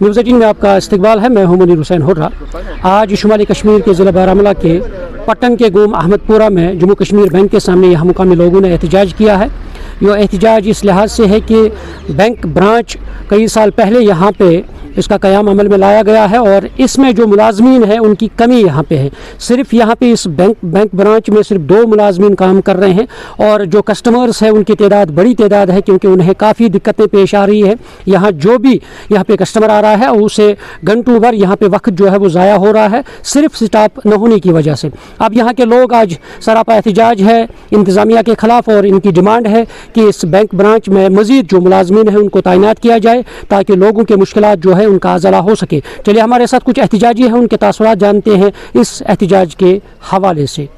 News 18 में आपका इस्तकबाल है। मैं हूं मुनीर हुसैन हुर्रा। आज शुमाली कश्मीर के ज़िला बारामूला के पट्टन के गोम अहमदपुरा में जम्मू कश्मीर बैंक के सामने यहाँ मुकामी लोगों ने एहतजाज किया है। यह एहतजाज इस लिहाज से है कि बैंक ब्रांच कई साल पहले यहाँ पे इसका क़याम अमल में लाया गया है और इसमें जो मुलाजमीन हैं उनकी कमी यहाँ पे है। सिर्फ यहाँ पे इस बैंक ब्रांच में सिर्फ 2 मुलाजमीन काम कर रहे हैं और जो कस्टमर्स हैं उनकी तादाद बड़ी तादाद है, क्योंकि उन्हें काफ़ी दिक्कतें पेश आ रही है। यहाँ जो भी यहाँ पे कस्टमर आ रहा है उसे घंटों भर यहाँ पे वक्त जो है वो ज़ाया हो रहा है, सिर्फ स्टाफ न होने की वजह से। अब यहाँ के लोग आज सरापा एहतजाज है इंतज़ामिया के ख़िलाफ़ और इनकी डिमांड है कि इस बैंक ब्रांच में मज़ीद जो मुलाजमीन हैं उनको तैनात किया जाए ताकि लोगों के मुश्किलात जो है उनका अज़ला हो सके। चलिए हमारे साथ कुछ एहतजाजी हैं, उनके तासुरात जानते हैं इस एहतजाज के हवाले से।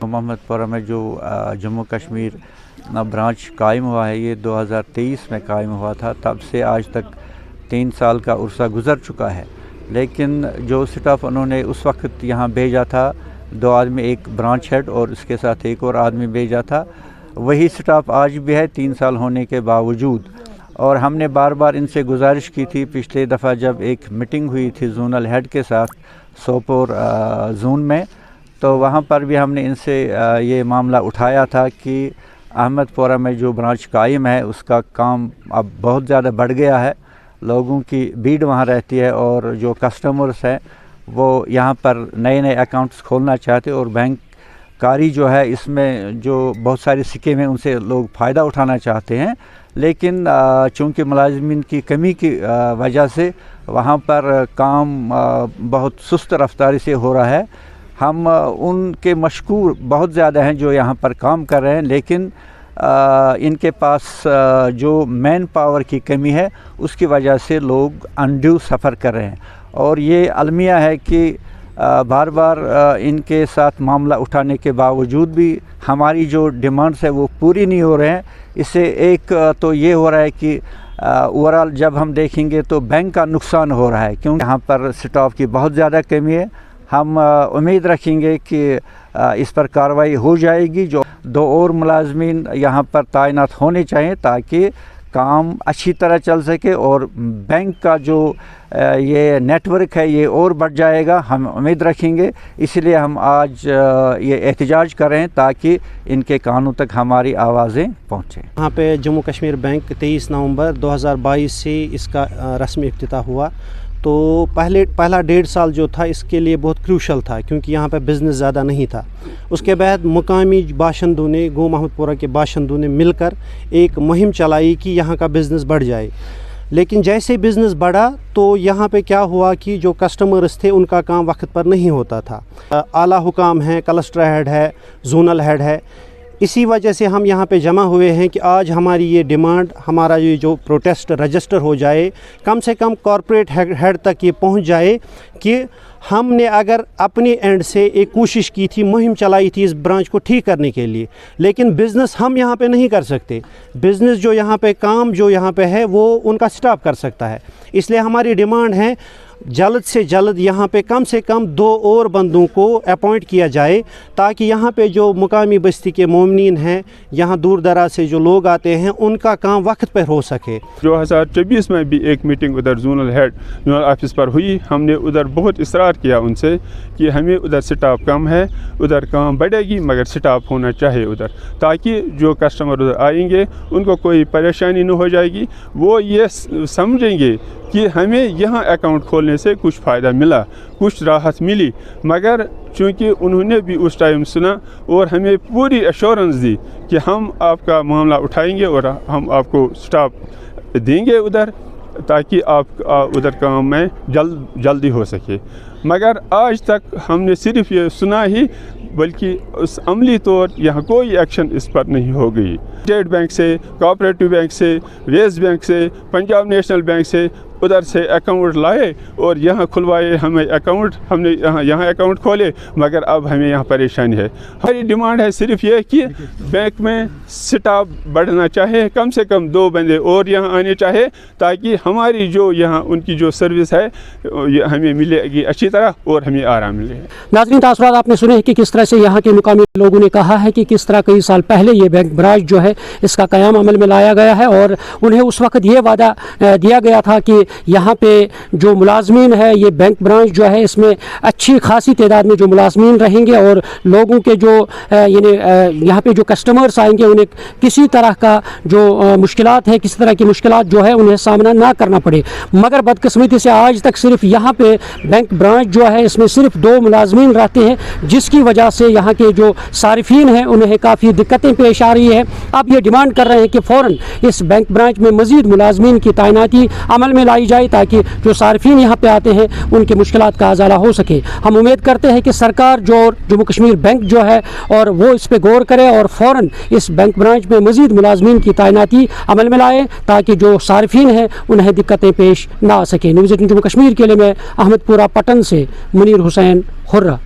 अहमदपुरा में जो जम्मू कश्मीर ब्रांच कायम हुआ है ये 2023 में कायम हुआ था। तब से आज तक 3 साल का उर्सा गुज़र चुका है, लेकिन जो स्टाफ उन्होंने उस वक्त यहाँ भेजा था 2 आदमी, एक ब्रांच हेड और उसके साथ एक और आदमी भेजा था, वही स्टाफ आज भी है 3 साल होने के बावजूद। और हमने बार बार इनसे गुजारिश की थी। पिछले दफ़ा जब एक मीटिंग हुई थी जोनल हेड के साथ सोपोर जोन में, तो वहाँ पर भी हमने इनसे ये मामला उठाया था कि अहमदपुरा में जो ब्रांच कायम है उसका काम अब बहुत ज़्यादा बढ़ गया है, लोगों की भीड़ वहाँ रहती है और जो कस्टमर्स हैं वो यहाँ पर नए नए अकाउंट्स खोलना चाहते और बैंक कारी जो है इसमें जो बहुत सारी स्कीमें उनसे लोग फ़ायदा उठाना चाहते हैं, लेकिन चूँकि मुलाजमीन की कमी की वजह से वहाँ पर काम बहुत सुस्त रफ्तारी से हो रहा है। हम उनके मशकूर बहुत ज़्यादा हैं जो यहाँ पर काम कर रहे हैं, लेकिन इनके पास जो मैन पावर की कमी है उसकी वजह से लोग अनड्यू सफ़र कर रहे हैं। और ये अलमिया है कि बार बार इनके साथ मामला उठाने के बावजूद भी हमारी जो डिमांड्स है वो पूरी नहीं हो रहे हैं। इससे एक तो ये हो रहा है कि ओवरऑल जब हम देखेंगे तो बैंक का नुकसान हो रहा है, क्योंकि यहाँ पर स्टाफ की बहुत ज़्यादा कमी है। हम उम्मीद रखेंगे कि इस पर कार्रवाई हो जाएगी। जो 2 और मुलाजमीन यहाँ पर तैनात होने चाहिए ताकि काम अच्छी तरह चल सके और बैंक का जो ये नेटवर्क है ये और बढ़ जाएगा, हम उम्मीद रखेंगे। इसलिए हम आज ये एहतजाज कर रहे हैं ताकि इनके कानों तक हमारी आवाज़ें पहुँचें। यहाँ पे जम्मू कश्मीर बैंक 23 नवंबर 2022 से इसका रस्मी इफ्तिताह हुआ। तो पहला 1.5 साल जो था इसके लिए बहुत क्रूशल था, क्योंकि यहाँ पे बिज़नेस ज़्यादा नहीं था। उसके बाद मुकामी बाशिंदों ने, गोम अहमदपुरा के बाशिंदों ने मिलकर एक मुहिम चलाई कि यहाँ का बिज़नेस बढ़ जाए। लेकिन जैसे बिज़नेस बढ़ा तो यहाँ पे क्या हुआ कि जो कस्टमर्स थे उनका काम वक्त पर नहीं होता था। आला हुकाम है, क्लस्टर हेड है, जोनल हेड है, इसी वजह से हम यहाँ पे जमा हुए हैं कि आज हमारी ये डिमांड, हमारा ये जो प्रोटेस्ट रजिस्टर हो जाए, कम से कम कॉरपोरेट हेड तक ये पहुँच जाए कि हमने अगर अपने एंड से एक कोशिश की थी, मुहिम चलाई थी इस ब्रांच को ठीक करने के लिए, लेकिन बिज़नेस हम यहाँ पे नहीं कर सकते। बिज़नेस जो यहाँ पे काम जो यहाँ पे है वो उनका स्टाफ कर सकता है। इसलिए हमारी डिमांड है जल्द से जल्द यहाँ पे कम से कम 2 और बंदों को अपॉइंट किया जाए ताकि यहाँ पे जो मुकामी बस्ती के मोमिनीन हैं, यहाँ दूर दराज से जो लोग आते हैं, उनका काम वक्त पर हो सके। 2024 में भी एक मीटिंग उधर जोनल ऑफिस पर हुई। हमने उधर बहुत इसरार किया उनसे कि हमें उधर स्टाफ कम है, उधर काम बढ़ेगी मगर स्टाफ होना चाहिए उधर, ताकि जो कस्टमर उधर आएंगे उनको कोई परेशानी न हो जाएगी। वो ये समझेंगे कि हमें यहाँ अकाउंट खोलने से कुछ फ़ायदा मिला, कुछ राहत मिली। मगर चूँकि उन्होंने भी उस टाइम सुना और हमें पूरी एश्योरेंस दी कि हम आपका मामला उठाएंगे और हम आपको स्टाफ देंगे उधर, ताकि आप उधर काम में जल्दी हो सके। मगर आज तक हमने सिर्फ ये सुना ही, बल्कि उस अमली तौर यहाँ कोई एक्शन इस पर नहीं हो गई। स्टेट बैंक से, कोऑपरेटिव बैंक से, वेस्ट बैंक से, पंजाब नेशनल बैंक से उधर से अकाउंट लाए और यहाँ खुलवाए हमें अकाउंट, हमने यहाँ अकाउंट खोले, मगर अब हमें यहाँ परेशानी है। हमारी डिमांड है सिर्फ ये कि बैंक में स्टाफ बढ़ना चाहे, कम से कम 2 बंदे और यहाँ आने चाहे ताकि हमारी जो यहाँ उनकी जो सर्विस है हमें मिलेगी अच्छी तरह और हमें आराम मिले। नाज़रीन, तासुरात आपने सुने कि किस तरह से यहाँ के मुकामी लोगों ने कहा है कि किस तरह कई साल पहले ये बैंक ब्रांच जो है इसका क़याम अमल में लाया गया है और उन्हें उस वक्त ये वादा दिया गया था कि यहाँ पे जो मुलाजमीन है, ये बैंक ब्रांच जो है इसमें अच्छी खासी तादाद में जो मुलाजमीन रहेंगे और लोगों के जो यानी यहाँ पे जो कस्टमर्स आएंगे उन्हें किसी तरह का जो मुश्किलात है, किसी तरह की मुश्किलात जो है उन्हें सामना ना करना पड़े। मगर बदकिस्मती से आज तक सिर्फ यहाँ पे बैंक ब्रांच जो है इसमें सिर्फ 2 मुलाजमीन रहते हैं, जिसकी वजह से यहाँ के जो सारिफीन हैं उन्हें काफ़ी दिक्कतें पेश आ रही है। अब ये डिमांड कर रहे हैं कि फ़ौरन इस बैंक ब्रांच में मज़ीद मुलाजमीन की तैनाती अमल में लाई जाए ताकि जो सारिफीन यहाँ पे आते हैं उनकी मुश्किलात का अज़ाला हो सके। हम उम्मीद करते हैं कि सरकार जो जम्मू कश्मीर बैंक जो है और वो इस पर गौर करे और फ़ौरन इस बैंक ब्रांच में मज़ीद मुलाजमीन की तैनाती अमल में लाए ताकि जो सारिफीन हैं उन्हें दिक्कतें पेश ना आ सकें। न्यूज़ 18 जम्मू कश्मीर के लिए मैं अहमदपुरा पटन से मुनीर हुसैन हुर्रा।